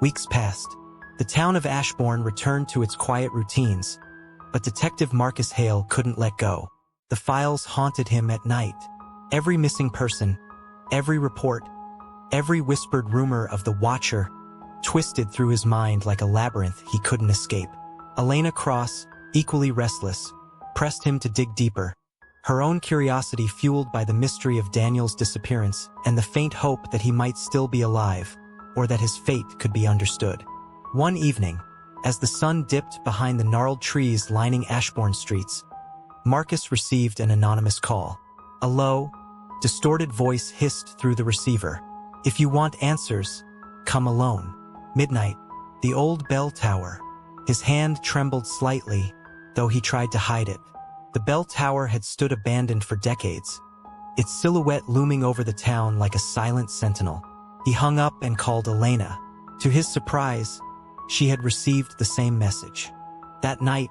Weeks passed. The town of Ashbourne returned to its quiet routines, but Detective Marcus Hale couldn't let go. The files haunted him at night. Every missing person, every report, every whispered rumor of the Watcher twisted through his mind like a labyrinth he couldn't escape. Elena Cross, equally restless, pressed him to dig deeper, her own curiosity fueled by the mystery of Daniel's disappearance and the faint hope that he might still be alive, or that his fate could be understood. One evening, as the sun dipped behind the gnarled trees lining Ashbourne streets, Marcus received an anonymous call. A low, distorted voice hissed through the receiver. "If you want answers, come alone." Midnight, the old bell tower. His hand trembled slightly, though he tried to hide it. The bell tower had stood abandoned for decades, its silhouette looming over the town like a silent sentinel. He hung up and called Elena. To his surprise, she had received the same message. That night,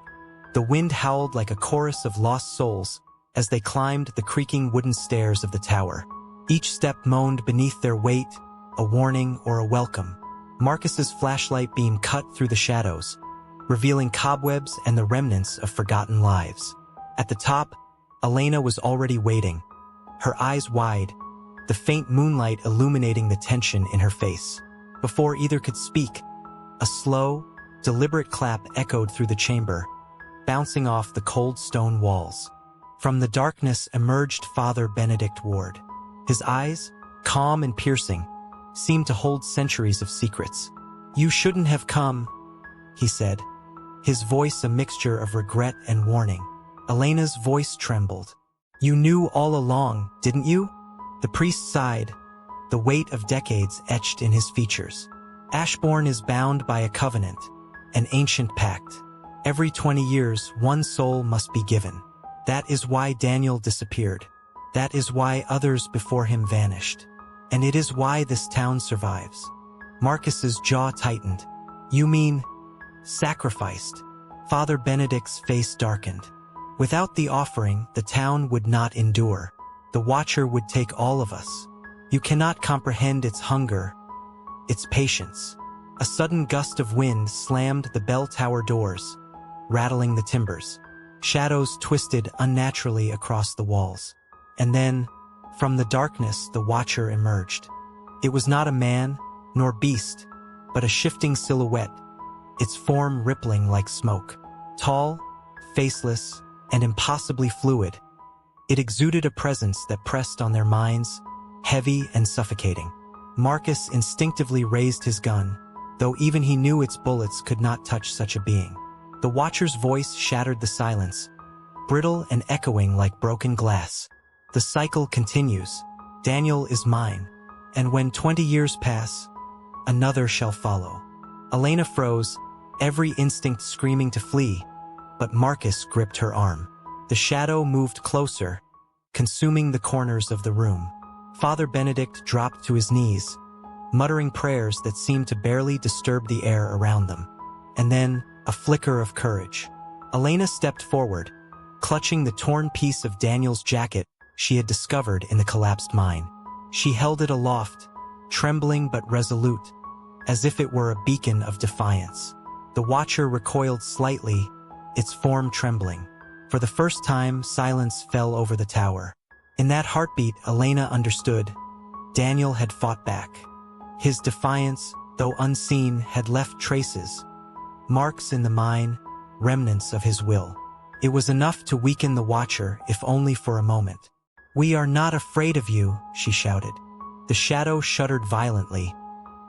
the wind howled like a chorus of lost souls as they climbed the creaking wooden stairs of the tower. Each step moaned beneath their weight, a warning or a welcome. Marcus's flashlight beam cut through the shadows, revealing cobwebs and the remnants of forgotten lives. At the top, Elena was already waiting, her eyes wide, the faint moonlight illuminating the tension in her face. Before either could speak, a slow, deliberate clap echoed through the chamber, bouncing off the cold stone walls. From the darkness emerged Father Benedict Ward. His eyes, calm and piercing, seemed to hold centuries of secrets. "You shouldn't have come," he said, his voice a mixture of regret and warning. Elena's voice trembled. "You knew all along, didn't you?" The priest sighed, the weight of decades etched in his features. "Ashbourne is bound by a covenant, an ancient pact. Every 20 years, one soul must be given. That is why Daniel disappeared. That is why others before him vanished. And it is why this town survives." Marcus's jaw tightened. "You mean sacrificed?" Father Benedict's face darkened. "Without the offering, the town would not endure. The Watcher would take all of us. You cannot comprehend its hunger, its patience." A sudden gust of wind slammed the bell tower doors, rattling the timbers. Shadows twisted unnaturally across the walls. And then, from the darkness, the Watcher emerged. It was not a man, nor beast, but a shifting silhouette, its form rippling like smoke. Tall, faceless, and impossibly fluid, it exuded a presence that pressed on their minds, heavy and suffocating. Marcus instinctively raised his gun, though even he knew its bullets could not touch such a being. The Watcher's voice shattered the silence, brittle and echoing like broken glass. "The cycle continues. Daniel is mine, and when 20 years pass, another shall follow." Elena froze, every instinct screaming to flee, but Marcus gripped her arm. The shadow moved closer, consuming the corners of the room. Father Benedict dropped to his knees, muttering prayers that seemed to barely disturb the air around them. And then, a flicker of courage. Elena stepped forward, clutching the torn piece of Daniel's jacket she had discovered in the collapsed mine. She held it aloft, trembling but resolute, as if it were a beacon of defiance. The Watcher recoiled slightly, its form trembling. For the first time, silence fell over the tower. In that heartbeat, Elena understood. Daniel had fought back. His defiance, though unseen, had left traces, marks in the mine, remnants of his will. It was enough to weaken the Watcher, if only for a moment. "We are not afraid of you," she shouted. The shadow shuddered violently,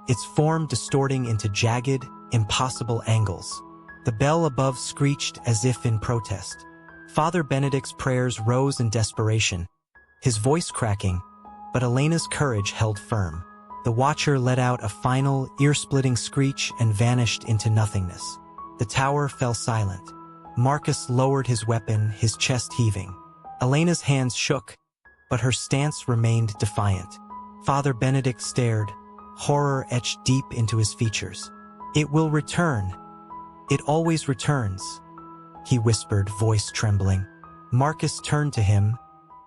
its form distorting into jagged, impossible angles. The bell above screeched as if in protest. Father Benedict's prayers rose in desperation, his voice cracking, but Elena's courage held firm. The Watcher let out a final, ear-splitting screech and vanished into nothingness. The tower fell silent. Marcus lowered his weapon, his chest heaving. Elena's hands shook, but her stance remained defiant. Father Benedict stared, horror etched deep into his features. "It will return. It always returns," he whispered, voice trembling. Marcus turned to him,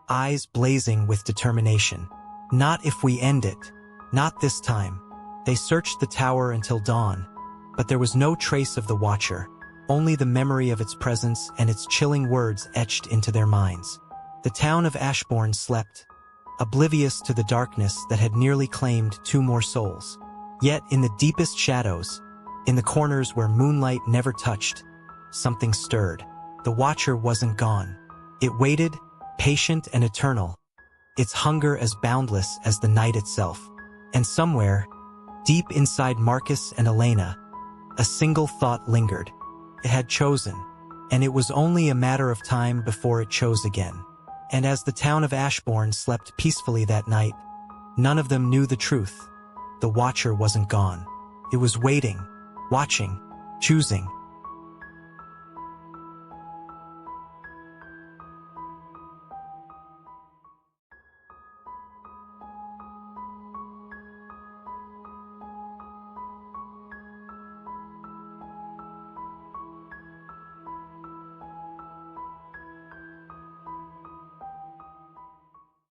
eyes blazing with determination. "Not if we end it. Not this time." They searched the tower until dawn, but there was no trace of the Watcher, only the memory of its presence and its chilling words etched into their minds. The town of Ashbourne slept, oblivious to the darkness that had nearly claimed 2 more souls. Yet in the deepest shadows, in the corners where moonlight never touched, something stirred. The Watcher wasn't gone. It waited, patient and eternal, its hunger as boundless as the night itself. And somewhere, deep inside Marcus and Elena, a single thought lingered. It had chosen, and it was only a matter of time before it chose again. And as the town of Ashbourne slept peacefully that night, none of them knew the truth. The Watcher wasn't gone. It was waiting, watching, choosing.